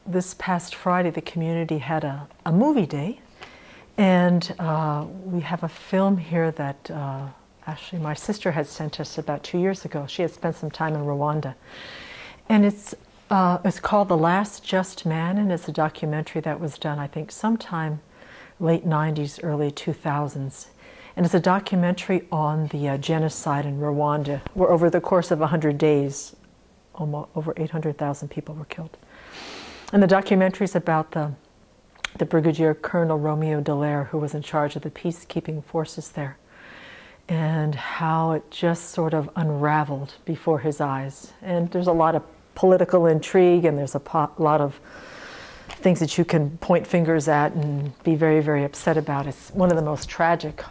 This past Friday, the community had a movie day, and we have a film here that actually my sister had sent us about 2 years ago. She had spent some time in Rwanda, and it's called The Last Just Man, and it's a documentary that was done, I think, sometime late 90s, early 2000s. And it's a documentary on the genocide in Rwanda, where over the course of 100 days, almost over 800,000 people were killed. And the documentary is about the Brigadier Colonel Romeo Dallaire, who was in charge of the peacekeeping forces there, and how it just sort of unraveled before his eyes. And there's a lot of political intrigue, and there's a lot of things that you can point fingers at and be very, very upset about. It's one of the most tragic,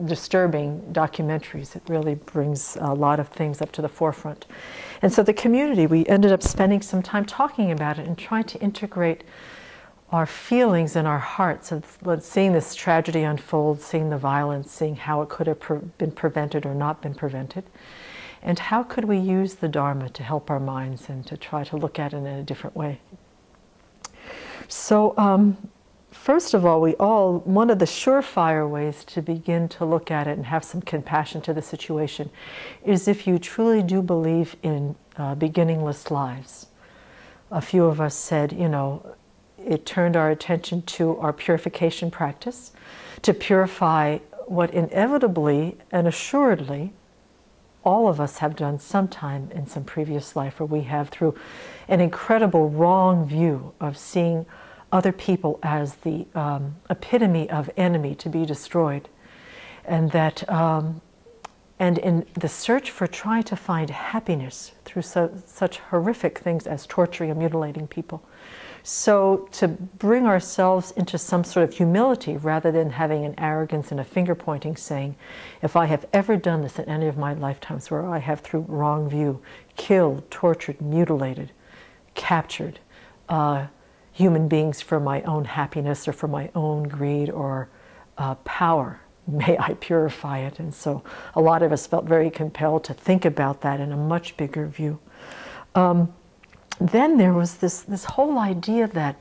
disturbing documentaries. It really brings a lot of things up to the forefront. And so the community, we ended up spending some time talking about it and trying to integrate our feelings and our hearts of seeing this tragedy unfold, seeing the violence, seeing how it could have been prevented or not been prevented, and how could we use the Dharma to help our minds and to try to look at it in a different way. So first of all, one of the surefire ways to begin to look at it and have some compassion to the situation is if you truly do believe in beginningless lives. A few of us said, it turned our attention to our purification practice, to purify what inevitably and assuredly all of us have done sometime in some previous life, where we have, through an incredible wrong view of seeing other people as the epitome of enemy to be destroyed, and that and in the search for trying to find happiness through such horrific things as torturing and mutilating people. So to bring ourselves into some sort of humility, rather than having an arrogance and a finger pointing, saying, if I have ever done this in any of my lifetimes, where I have, through wrong view, killed, tortured, mutilated, captured human beings for my own happiness or for my own greed or power, may I purify it. And so a lot of us felt very compelled to think about that in a much bigger view. Then there was this whole idea that,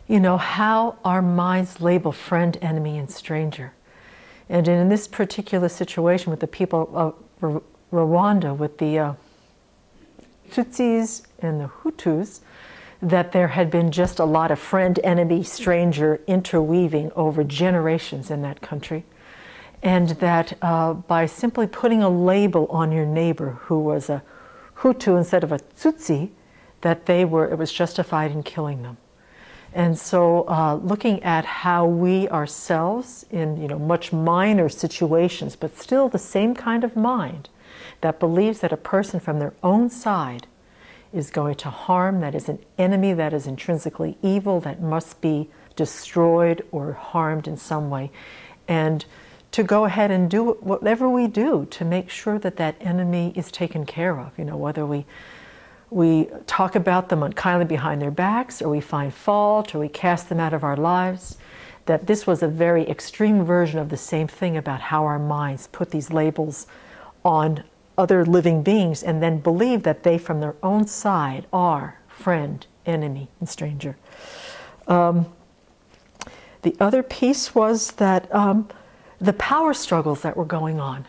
how our minds label friend, enemy, and stranger. And in this particular situation with the people of Rwanda, with the Tutsis and the Hutus, that there had been just a lot of friend, enemy, stranger interweaving over generations in that country. And that by simply putting a label on your neighbor who was a Hutu instead of a Tutsi, that it was justified in killing them. And so looking at how we ourselves, in much minor situations, but still the same kind of mind that believes that a person from their own side is going to harm, that is an enemy, that is intrinsically evil, that must be destroyed or harmed in some way, and to go ahead and do whatever we do to make sure that that enemy is taken care of. Whether we talk about them unkindly behind their backs, or we find fault, or we cast them out of our lives, that this was a very extreme version of the same thing about how our minds put these labels on other living beings and then believe that they from their own side are friend, enemy, and stranger. The other piece was that the power struggles that were going on.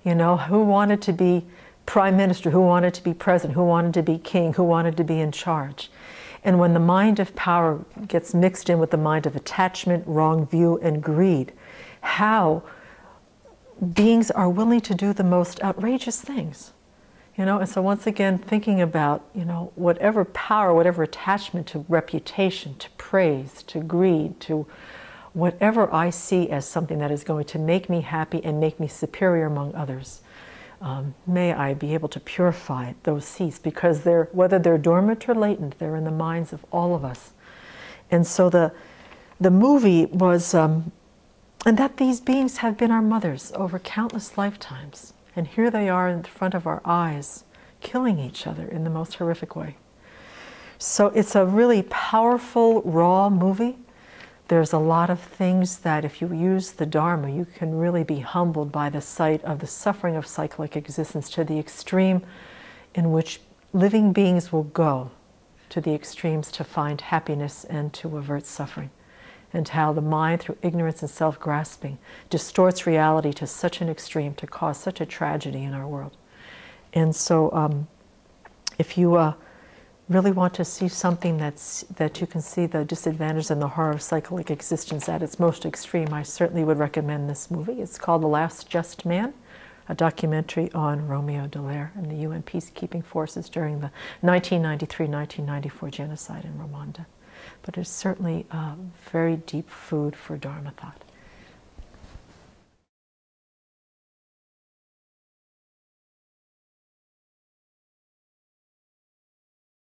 Who wanted to be prime minister, who wanted to be president, who wanted to be king, who wanted to be in charge. And when the mind of power gets mixed in with the mind of attachment, wrong view, and greed, how beings are willing to do the most outrageous things. And so once again, thinking about, whatever power, whatever attachment to reputation, to praise, to greed, to whatever I see as something that is going to make me happy and make me superior among others, may I be able to purify those seeds, because whether they're dormant or latent, they're in the minds of all of us. And so the movie was, and that these beings have been our mothers over countless lifetimes. And here they are in front of our eyes, killing each other in the most horrific way. So it's a really powerful, raw movie. There's a lot of things that if you use the Dharma, you can really be humbled by the sight of the suffering of cyclic existence to the extreme in which living beings will go to the extremes to find happiness and to avert suffering, and how the mind, through ignorance and self-grasping, distorts reality to such an extreme to cause such a tragedy in our world. And so if you really want to see something that you can see the disadvantages and the horror of psychedelic existence at its most extreme, I certainly would recommend this movie. It's called The Last Just Man, a documentary on Romeo Dallaire and the UN peacekeeping forces during the 1993-1994 genocide in Rwanda. But it's certainly very deep food for Dharma thought.